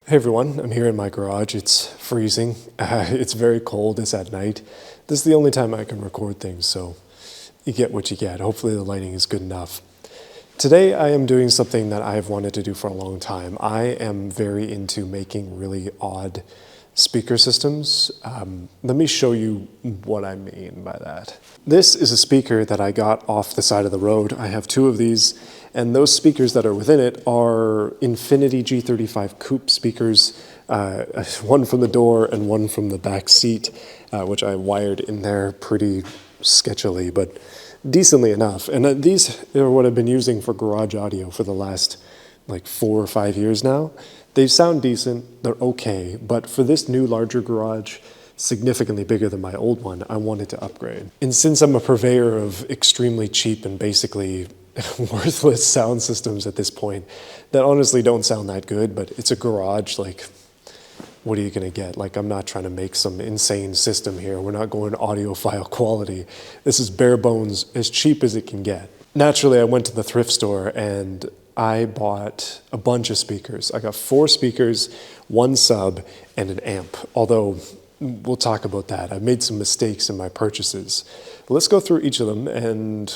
Hey everyone, I'm here in my garage. It's freezing. It's very cold. It's at night. This is the only time I can record things, so you get what you get. Hopefully the lighting is good enough. Today I am doing something that I have wanted to do for a long time. I am very into making really odd speaker systems. Let me show you what I mean by that. This is a speaker that I got off the side of the road. I have two of these, and those speakers that are within it are Infinity G35 coupe speakers, one from the door and one from the back seat, which I wired in there pretty sketchily, but decently enough. And these are what I've been using for garage audio for the last like 4 or 5 years now. They sound decent, they're okay, but for this new larger garage, significantly bigger than my old one, I wanted to upgrade. And since I'm a purveyor of extremely cheap and basically worthless sound systems at this point that honestly don't sound that good, but it's a garage, like, what are you gonna get? Like, I'm not trying to make some insane system here. We're not going audiophile quality. This is bare bones, as cheap as it can get. Naturally, I went to the thrift store and I bought a bunch of speakers. I got 4 speakers, 1 sub, and an amp, although we'll talk about that. I made some mistakes in my purchases. But let's go through each of them and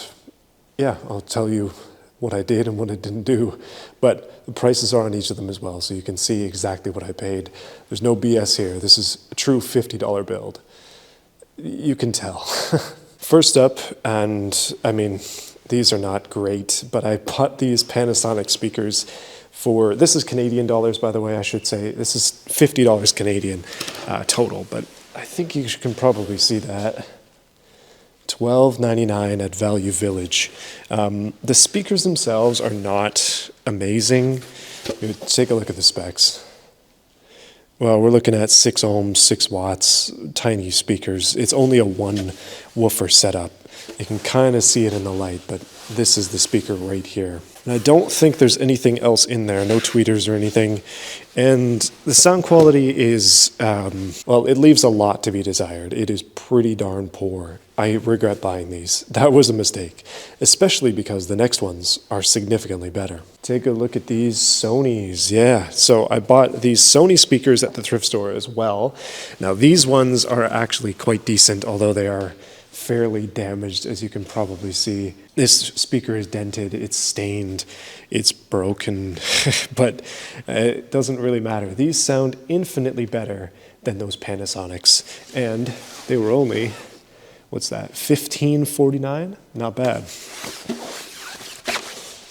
yeah, I'll tell you what I did and what I didn't do. But the prices are on each of them as well, so you can see exactly what I paid. There's no BS here. This is a true $50 build. You can tell. First up, and I mean, these are not great, but I bought these Panasonic speakers for, this is Canadian dollars, by the way, I should say. This is $50 Canadian total, but I think you can probably see that. $12.99 at Value Village. The speakers themselves are not amazing. Take a look at the specs. Well, we're looking at 6 ohms, 6 watts, tiny speakers. It's only a 1 woofer setup. You can kind of see it in the light, but this is the speaker right here. And I don't think there's anything else in there, no tweeters or anything. And the sound quality is, well, it leaves a lot to be desired. It is pretty darn poor. I regret buying these. That was a mistake, especially because the next ones are significantly better. Take a look at these Sonys. Yeah, so I bought these Sony speakers at the thrift store as well. Now, these ones are actually quite decent, although they are fairly damaged, as you can probably see. This speaker is dented, it's stained, it's broken, but it doesn't really matter. These sound infinitely better than those Panasonics, and they were only, what's that, $15.49? Not bad.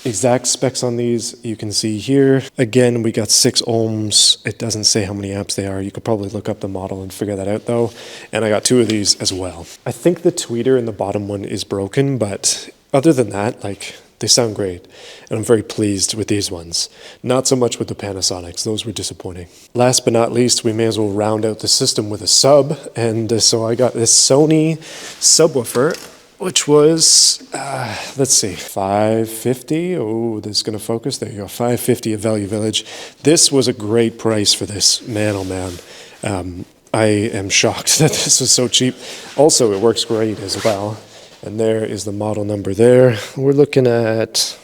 Exact specs on these you can see here. Again, we got 6 ohms. It doesn't say how many amps they are. You could probably look up the model and figure that out though. And I got 2 of these as well. I think the tweeter in the bottom one is broken, but other than that, like, they sound great. And I'm very pleased with these ones. Not so much with the Panasonics. Those were disappointing. Last but not least, we may as well round out the system with a sub. And so I got this Sony subwoofer, which was, let's see, $550. Oh, this is going to focus. There you go, $550 at Value Village. This was a great price for this. Man, oh man. I am shocked that this was so cheap. Also, it works great as well. And there is the model number there. We're looking at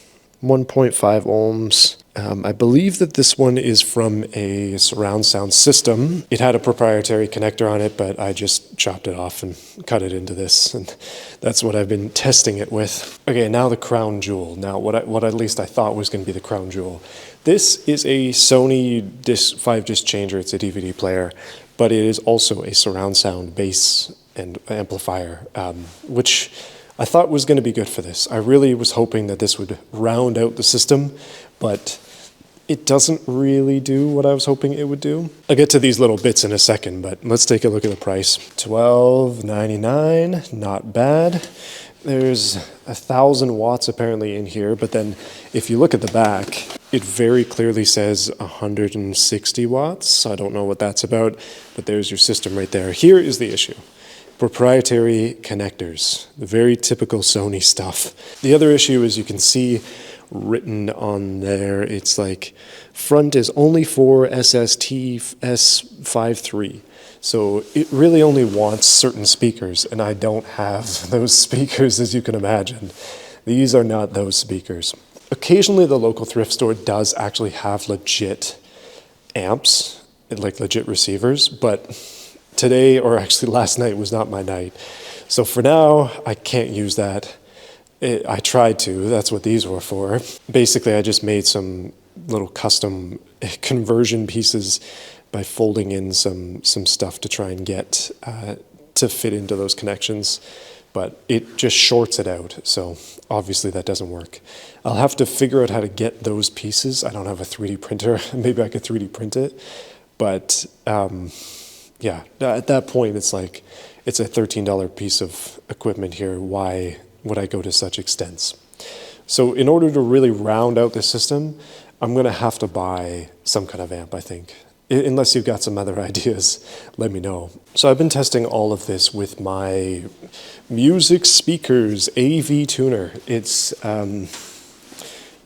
1.5 ohms. I believe that this one is from a surround sound system. It had a proprietary connector on it, but I just chopped it off and cut it into this, and that's what I've been testing it with. Okay, now the crown jewel. Now, what at least I thought was going to be the crown jewel. This is a Sony 5-disc changer. It's a DVD player, but it is also a surround sound bass and amplifier, which I thought was going to be good for this. I really was hoping that this would round out the system, but it doesn't really do what I was hoping it would do. I'll get to these little bits in a second, but let's take a look at the price. $12.99, not bad. There's 1,000 watts apparently in here, but then if you look at the back, it very clearly says 160 watts. I don't know what that's about, but there's your system right there. Here is the issue. Proprietary connectors, the very typical Sony stuff. The other issue is you can see written on there, it's like front is only for SST S53. So it really only wants certain speakers, and I don't have those speakers, as you can imagine. These are not those speakers. Occasionally the local thrift store does actually have legit amps, like legit receivers, but today, or actually last night, was not my night. So for now, I can't use that. I tried to, that's what these were for. Basically, I just made some little custom conversion pieces by folding in some stuff to try and get to fit into those connections, but it just shorts it out, so obviously that doesn't work. I'll have to figure out how to get those pieces. I don't have a 3D printer. Maybe I could 3D print it, but yeah, at that point it's like, it's a $13 piece of equipment here. Why would I go to such extents? So in order to really round out the system, I'm gonna have to buy some kind of amp, I think. Unless you've got some other ideas, let me know. So I've been testing all of this with my Music Speakers AV tuner. It's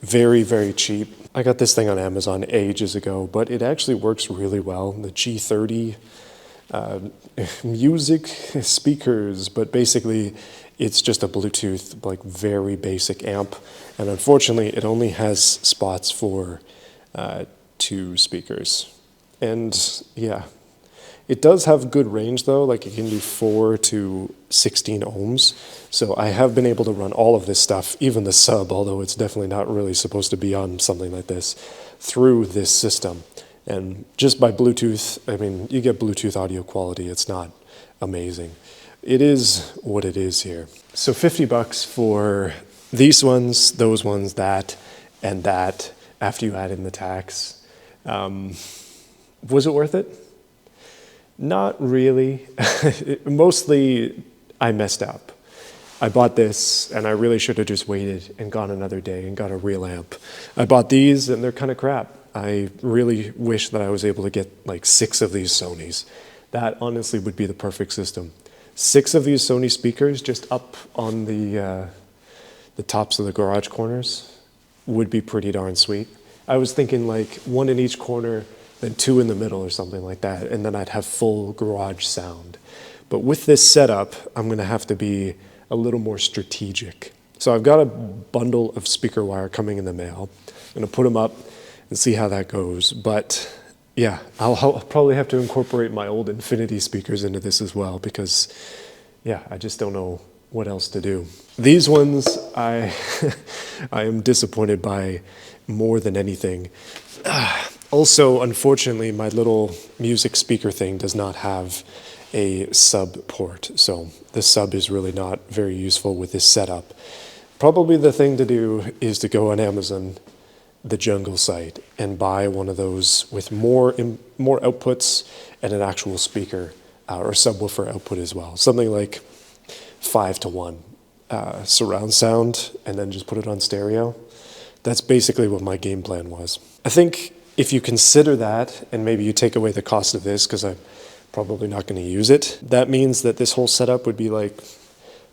very, very cheap. I got this thing on Amazon ages ago, but it actually works really well. The G30 Music Speakers, but basically it's just a Bluetooth, like very basic amp. And unfortunately, it only has spots for 2 speakers. And yeah, it does have good range though, like it can do 4 to 16 ohms. So I have been able to run all of this stuff, even the sub, although it's definitely not really supposed to be on something like this, through this system. And just by Bluetooth, I mean, you get Bluetooth audio quality, it's not amazing. It is what it is here. So $50 for these ones, those ones, that, and that, after you add in the tax. Was it worth it? Not really. Mostly, I messed up. I bought this, and I really should have just waited and gone another day and got a real amp. I bought these, and they're kind of crap. I really wish that I was able to get like 6 of these Sonys. That honestly would be the perfect system. 6 of these Sony speakers just up on the tops of the garage corners would be pretty darn sweet. I was thinking like 1 in each corner, then 2 in the middle or something like that, and then I'd have full garage sound. But with this setup, I'm gonna have to be a little more strategic. So I've got a bundle of speaker wire coming in the mail. I'm gonna put them up and see how that goes. But yeah, I'll probably have to incorporate my old Infinity speakers into this as well, because yeah, I just don't know what else to do. These ones, I am disappointed by more than anything. Also, unfortunately, my little music speaker thing does not have a sub port, so the sub is really not very useful with this setup. Probably the thing to do is to go on Amazon, the Jungle site, and buy one of those with more outputs and an actual speaker or subwoofer output as well. Something like 5-to-1 surround sound, and then just put it on stereo. That's basically what my game plan was. I think if you consider that, and maybe you take away the cost of this, because I'm probably not going to use it, that means that this whole setup would be like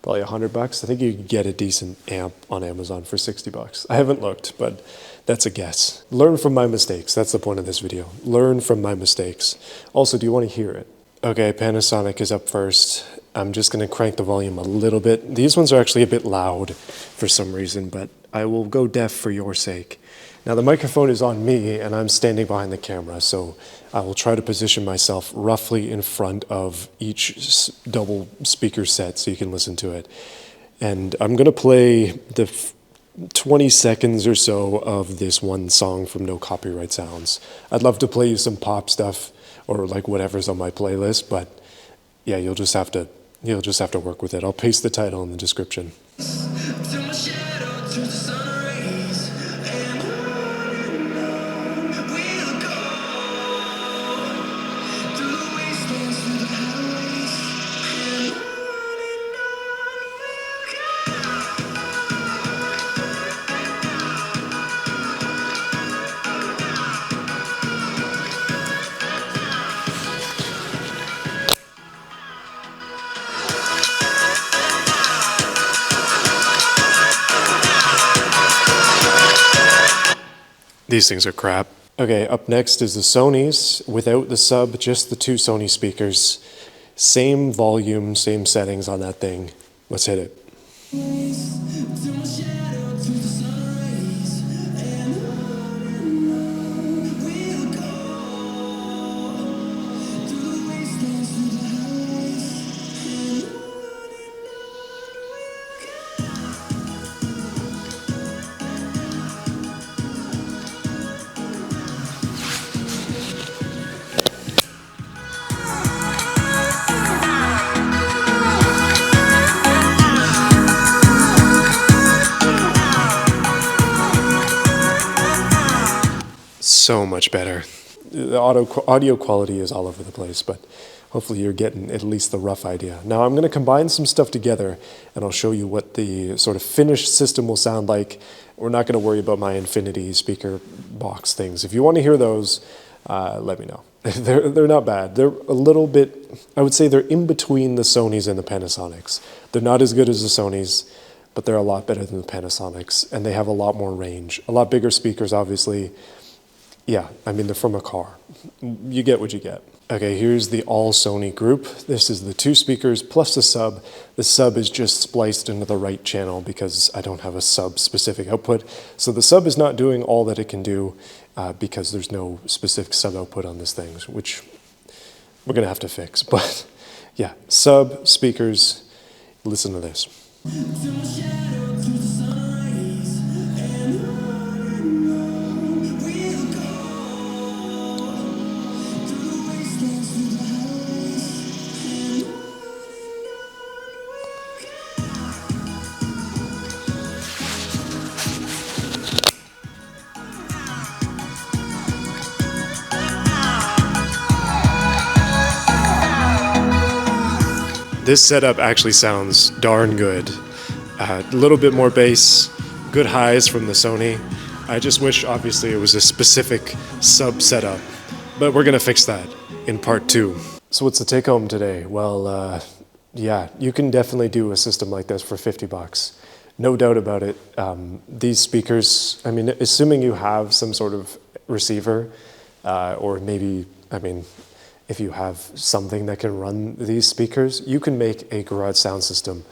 probably $100. I think you could get a decent amp on Amazon for $60. I haven't looked, but that's a guess. Learn from my mistakes. That's the point of this video. Learn from my mistakes. Also, do you want to hear it? Okay, Panasonic is up first. I'm just going to crank the volume a little bit. These ones are actually a bit loud for some reason, but I will go deaf for your sake. Now the microphone is on me and I'm standing behind the camera, so I will try to position myself roughly in front of each double speaker set so you can listen to it. And I'm going to play the 20 seconds or so of this one song from No Copyright Sounds. I'd love to play you some pop stuff or like whatever's on my playlist, but yeah, you'll just have to work with it. I'll paste the title in the description. These things are crap. Okay, up next is the Sonys, without the sub, just the 2 Sony speakers. Same volume, same settings on that thing. Let's hit it. so much better. The audio quality is all over the place, but hopefully you're getting at least the rough idea. Now I'm going to combine some stuff together and I'll show you what the sort of finished system will sound like. We're not going to worry about my Infinity speaker box things. If you want to hear those, let me know. They're not bad. They're a little bit, I would say they're in between the Sonys and the Panasonics. They're not as good as the Sonys, but they're a lot better than the Panasonics, and they have a lot more range. A lot bigger speakers, obviously. Yeah, I mean, they're from a car. You get what you get. Okay, here's the all Sony group. This is the 2 speakers plus the sub. The sub is just spliced into the right channel because I don't have a sub-specific output. So the sub is not doing all that it can do because there's no specific sub output on this thing, which we're gonna have to fix. But yeah, sub, speakers, listen to this. This setup actually sounds darn good. A little bit more bass, good highs from the Sony. I just wish, obviously, it was a specific sub setup, but we're gonna fix that in part 2. So what's the take home today? Well, yeah, you can definitely do a system like this for 50 bucks. No doubt about it. These speakers, I mean, assuming you have some sort of receiver, or maybe, I mean, if you have something that can run these speakers, you can make a garage sound system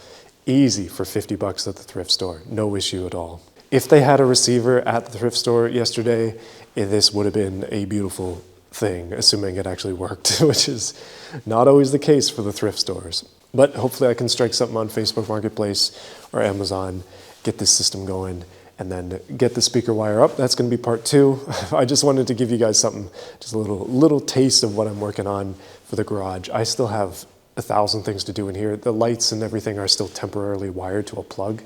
easy for 50 bucks at the thrift store. No issue at all. If they had a receiver at the thrift store yesterday, this would have been a beautiful thing, assuming it actually worked, which is not always the case for the thrift stores. But hopefully I can strike something on Facebook Marketplace or Amazon, get this system going, and then get the speaker wire up. That's gonna be part 2. I just wanted to give you guys something, just a little taste of what I'm working on for the garage. I still have 1,000 things to do in here. The lights and everything are still temporarily wired to a plug.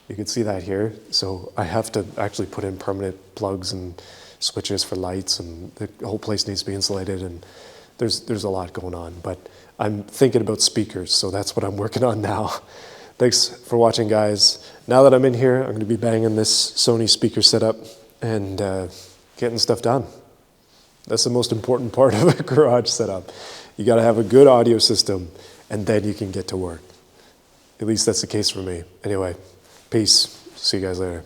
You can see that here. So I have to actually put in permanent plugs and switches for lights, and the whole place needs to be insulated, and there's a lot going on. But I'm thinking about speakers, so that's what I'm working on now. Thanks for watching, guys. Now that I'm in here, I'm going to be banging this Sony speaker setup and getting stuff done. That's the most important part of a garage setup. You got to have a good audio system, and then you can get to work. At least that's the case for me. Anyway, peace. See you guys later.